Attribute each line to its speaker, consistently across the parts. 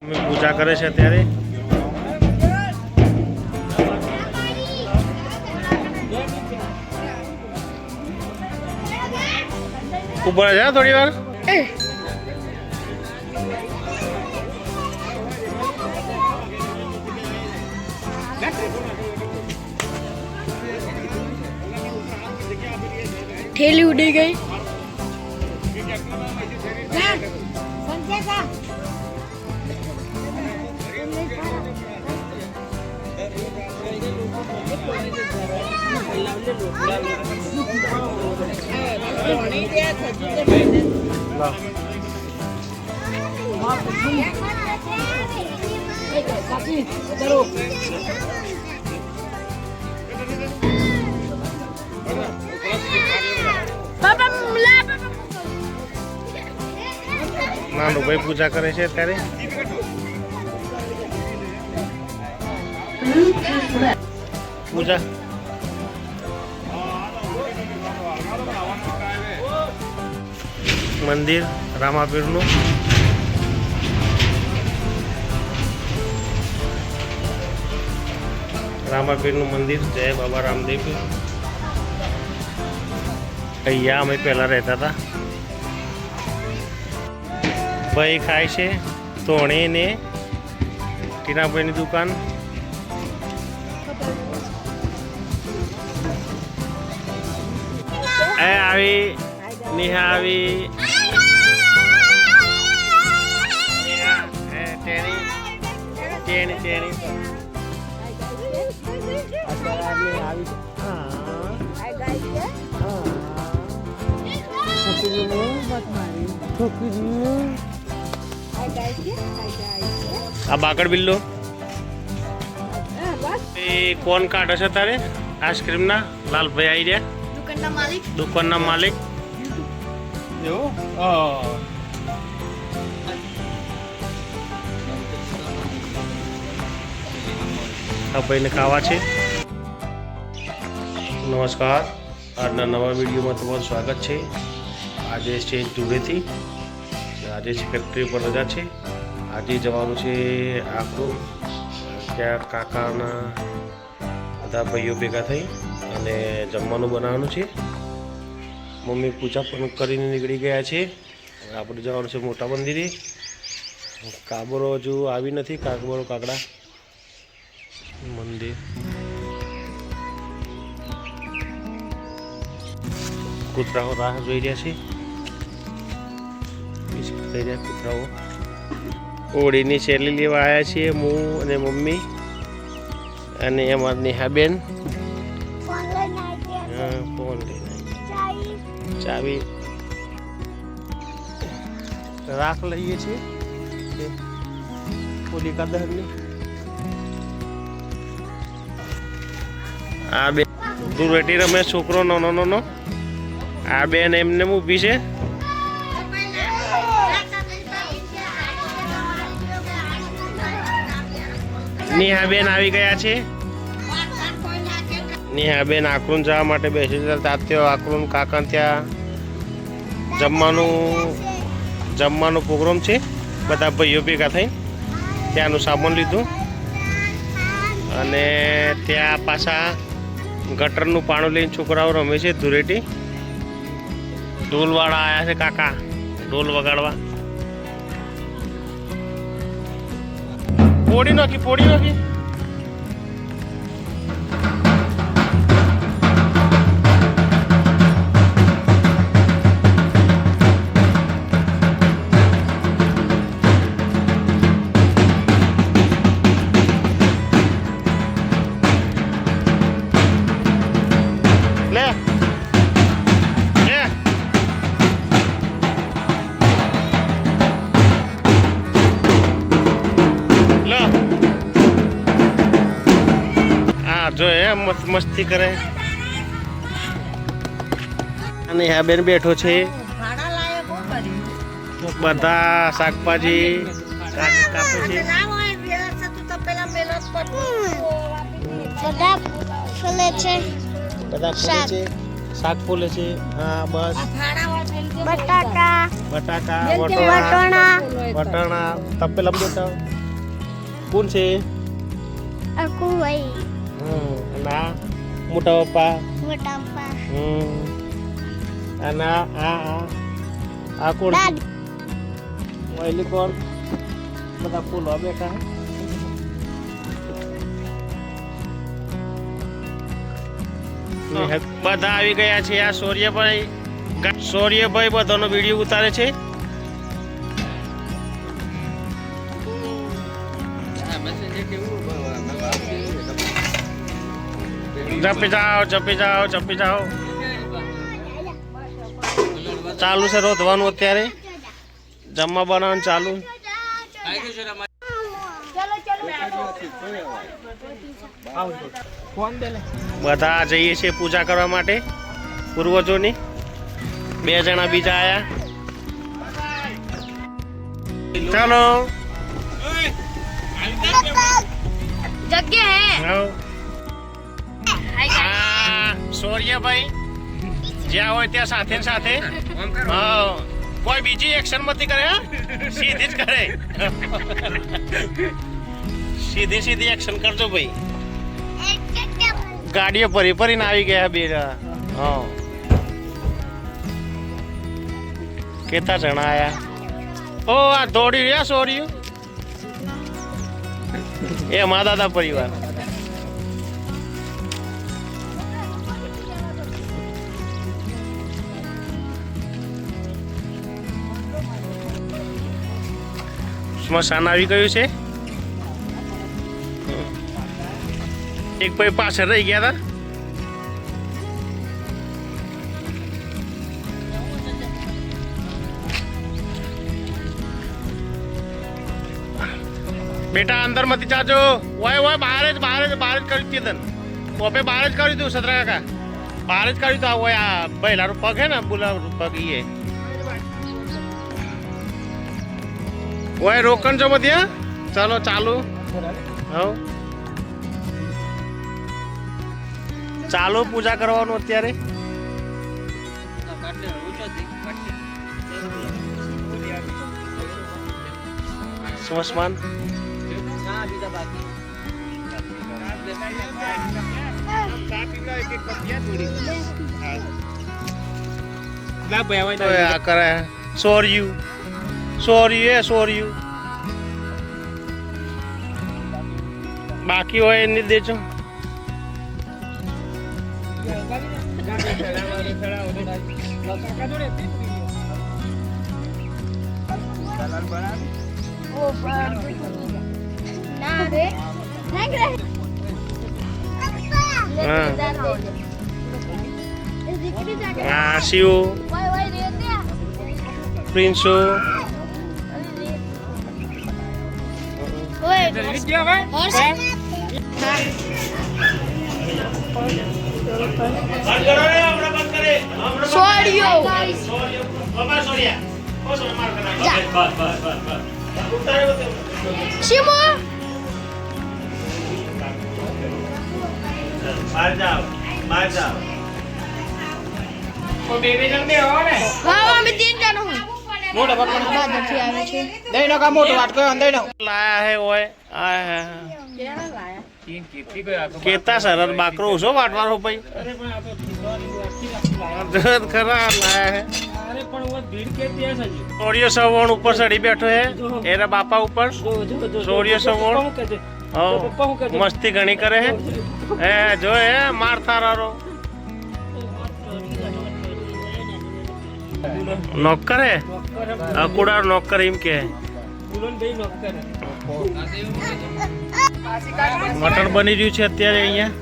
Speaker 1: પૂજા કરે છે અત્યારે. ઉપર જા થોડી વાર.
Speaker 2: ठेली उड़ी गई.
Speaker 1: નાનું ભાઈ પૂજા કરે છે અત્યારે. પૂજા મંદિર રામાપીરનું. રામાપીરનું મંદિર. જય બાબા રામદેવ. અહીંયા અમે પહેલા રહેતા હતા. ભાઈ ખાય છે તોણી ને ટીનાભાઈની દુકાન. એ આવી નિહા આવી. તેણી તેણી આ બાકડ બિલ્લો એ કોણ કાઢે છે તારે આઈસ્ક્રીમ ના? લાલભાઈ આવી રહ્યા, દુકાનના માલિક. આ ભાઈને ખાવા છે. નમસ્કાર, આજના નવા વિડીયોમાં તમારું સ્વાગત છે. આજે છે ધૂળેટી. આજે છે ફેક્ટરી પર રજા છે. આજે જવાનું છે આખું. ત્યાં કાકાના બધા ભાઈઓ ભેગા થઈ અને જમવાનું બનાવવાનું છે. મમ્મી પૂજા પણ કરીને નીકળી ગયા છે. આપણે જવાનું છે મોટા મંદિરે. કાબરો હજુ આવી નથી. કાકબરો કાકડા મંદિર. કૂતરાઓ રાહ જોઈ રહ્યા છે. બિસ્કિટ ખાઈ રહ્યા કૂતરાઓ. હોળીની શેરલી લેવા આવ્યા છીએ હું અને મમ્મી અને અમારી નેહાબેન. ફોન લઈને ચાવી રાખ લઈએ છીએ હોલિકા દહનની. આ બે ધૂળેટી રમે છોકરો નાનો નાનો. આ બેન એમને ઊભી છે. નેહાબેન આવી ગયા છે. નેહાબેન આકરું જવા માટે બેસી જતા. ત્યાં આકરું કાકા ત્યાં જમવાનો પ્રોગ્રામ છે. બધા ભાઈઓ ભેગા થઈ ત્યાંનું સામાન લીધું અને ત્યાં પાછા ગટરનું પાણી લઈને છોકરાઓ રમે છે ધૂળેટી. ઢોલવાળા આવ્યા છે કાકા ઢોલ વગાડવા. પોડી નાખી પોડી નાખી. લે જો એ મસ્તી કરે. અને આ બેન બેઠો છે. બધા શાકભાજી કાપે છે. બધા ફૂલે છે. શાક ફૂલે છે. હા બસ
Speaker 2: બટાકા
Speaker 1: બટાકા
Speaker 2: વટોણા
Speaker 1: વટાણા તપેલમ દેતા કોણ છે
Speaker 2: અકુવાઈ
Speaker 1: ના મોટા પપ્પા
Speaker 2: મોટા પપ્પા
Speaker 1: અને આ કોણ વહેલી કોણ બધા ફૂલો બેઠા બધા આવી ગયા છે આ સૂર્યભાઈ બધાનો વિડીયો ઉતારે છે ચપી જાઓ ચાલુ છે રોધવાનું અત્યારે જમવા બનાવવાનું ચાલુ બધા જઈએ છીએ પૂજા કરવા માટે પૂર્વજોની 2 જણા બીજા આયા ચાલો
Speaker 2: જગ્યા હે
Speaker 1: સૂર્યભાઈ જ્યાં હોય ત્યાં સાથે સાથે કોઈ બીજી એક્શન મતી કરે સીધી જ કરે સીધી એક્શન કરજો ભાઈ ગાડીઓ ફરીને આવી ગયા બે હા કેટલા જણા આયા ઓ આ દોડી રહ્યા સોર્યું એ મા દાદા પરિવાર સ્મશાન આવી ગયું છે એક ભાઈ પાછળ રહી ગયા હતા બેટા અંદર મતી જાજો ઓય બહાર જ કર્યું કીધન પોપે બહાર જ કર્યું તું સતરા કાકા બહાર જ કર્યું તું ઓય આ પહેલાનું પગ હે ને બોલા પગ ઈ ઓય રોકન જો મધ્યા ચાલો ચાલુ હવ ચાલો પૂજા કરવાનું અત્યારે સ્મશાન સોર્યું બાકી હોય એની દેજો શિવ પ્રિન્સો બહાર જાઓ બે જણ બે હો ને
Speaker 2: હા અમે 3 જણ હું
Speaker 1: મોટો બાપા
Speaker 2: બાદથી આવે છે
Speaker 1: દઈનો કા મોટો વાટકો દઈનો લાયા હે ઓય આ
Speaker 2: કેના લાયા
Speaker 1: કેતા સરર બાકરો ઉસો વાટવાનો ભાઈ અરે પણ આ તો ખરા લાયા હે અરે પણ વો ભીડ કેતી હે સજી સોડિયો સવણ ઉપર ચડી બેઠો હે એના બાપા ઉપર સોડિયો સવણ મસ્તી ઘણી કરે હે એ જો હે મારતા રારો નોક કરે અકુડા નોક કરે એમ કે મટન બની રહ્યું છે અત્યારે અહીંયા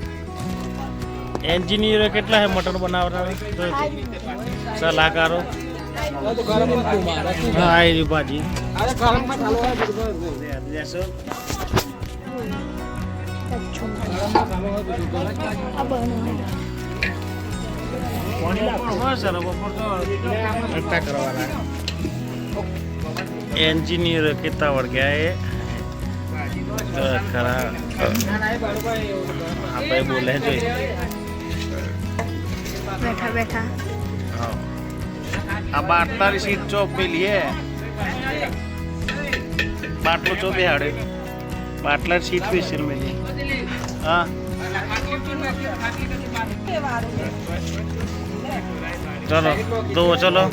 Speaker 1: એન્જિનિયરો કેટલા હે મટન બનાવવાના સલાહકારો હા એ ભાજી એન્જિનિયર કેટલા વળગ્યા એ ખરા આપણે બોલે જોઈએ
Speaker 2: બેઠા
Speaker 1: હા આ બાટલાની સીટ ચોપ પેલી હે બાટલો ચો બેહાડે બાટલાની સીટ સ્પેશિયલ મેલી હા ચલો દો ચલો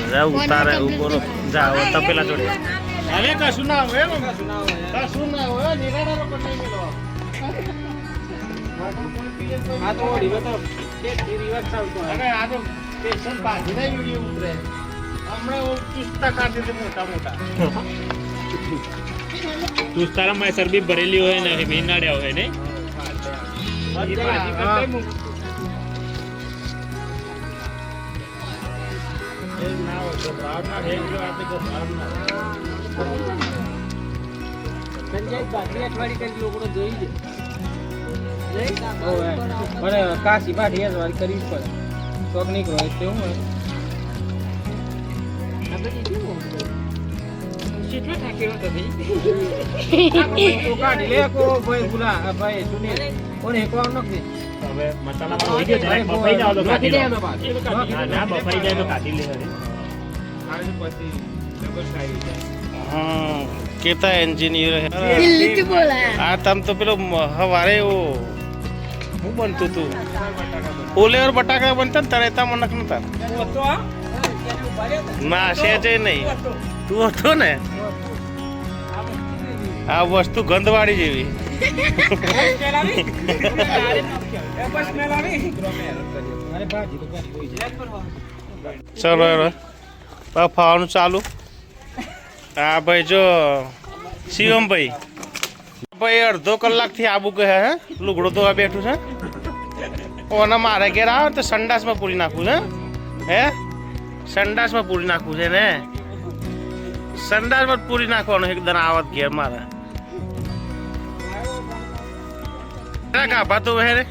Speaker 1: જાવ ઉતારે બોલો જાવ તપેલા જોડે હવે કશું ના હોય કશું ના હોય નિરાડાનો પણ નહીં મેલો આ તો રીવો તો કે રીવા ચાલતો અરે આ તો સ્ટેશન પાછી નહીં વિડિયો ઉતરે હમણાં ચુસ્તા કાઢી દે મોટા મોટા
Speaker 3: ચુસ્તારામાં ચરબી ભરેલી હોય ને મીનાડ્યા હોય ને
Speaker 4: કાશી પાઠી વાળી કરવી પડે શોખ નીકળો તેવું કાઢી લે કો ભાઈ ભૂલા ભાઈ સુનિલ કોને એકવાર નથી
Speaker 3: હવે મસાલા હોય ગયો જરા બફાઈ જાવ તો કાઢી લે ના બફાઈ જાય તો કાઢી લે
Speaker 4: પછી ડબલ ખાઈ જાય
Speaker 1: હા કેતા એન્જિનિયર હે
Speaker 2: દિલ્હીથી બોલા
Speaker 1: આ તમ તો પેલો હવારે ઓ હું બનતું તું ઓલે ઓર બટાકા બનતા ને તળેતા મનક નતા ના છે જ નહીં તું હતો ને આ વસ્તુ ગંધવાળી જેવી ચલો ફાવાનું ચાલુ હા ભાઈ જો શિવમભાઈ ભાઈ અડધો કલાકથી આબુ કહે હે લુગડો ધોવા બેઠું છે ઓને મારે ઘેર આવે તો સંડાસમાં પૂરી નાખવું છે હે સંડાસમાં પૂરી નાખવું છે ને સંડાસમાં પૂરી નાખવાનું એકદમ આવત ઘેર મારે ગાભા તો હે રે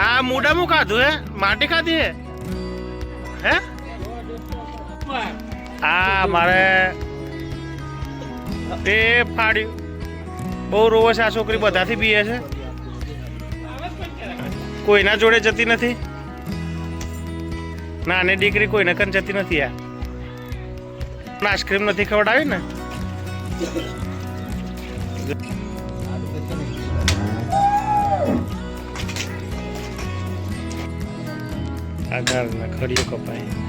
Speaker 1: આ મૂડામાં ખાધું હે માટી ખાધી હે હા મારે એ ફાડ્યું બહુ રોવે છે આ છોકરી બધાથી પીએ છે કોઈના જોડે જતી નથી નાની દીકરી કોઈને કન જતી નથી આ આઈસ્ક્રીમ નથી ખવડાવી ને આધાર ના ખડીઓ કપાય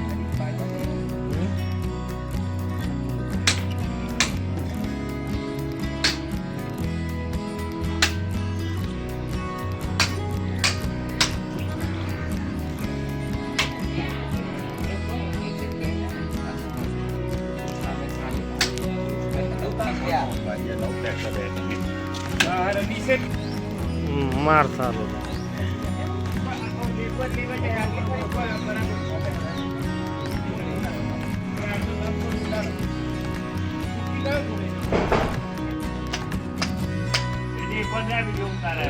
Speaker 1: માર થાલો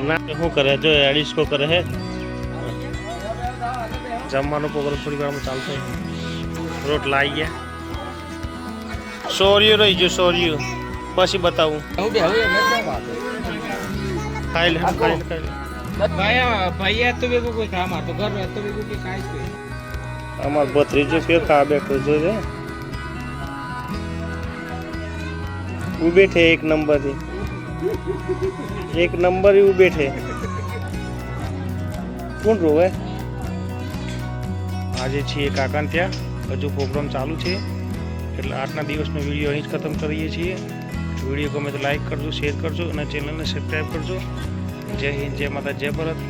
Speaker 1: ના શું કરે જો એડિસ્કો કરે હે જમવાનો પ્રોગ્રામ થોડી વારમાં ચાલશે રોટલા આવી ગયા સોરિયો રહી ગયો સોરિયો પછી બતાવું ખાઈ લે ખાઈ લે
Speaker 4: ભાઈ તો ભેગું કોઈ કામ તો ઘર તો ભેગું કોઈ કાંઈ
Speaker 1: અમાર ભત્રીજો કે ખા બેઠો જોજે ઉભે છે એક નંબર ઉભે છે કોણ રોવે આજે છીએ કાકાને ત્યાં હજુ પ્રોગ્રામ ચાલુ છે એટલે આજના દિવસનો વિડીયો અહીં જ ખતમ કરીએ છીએ વિડીયો ગમે તો લાઈક કરજો શેર કરજો અને ચેનલને સબસ્ક્રાઈબ કરજો જય હિન્દ જય માતા જય ભારત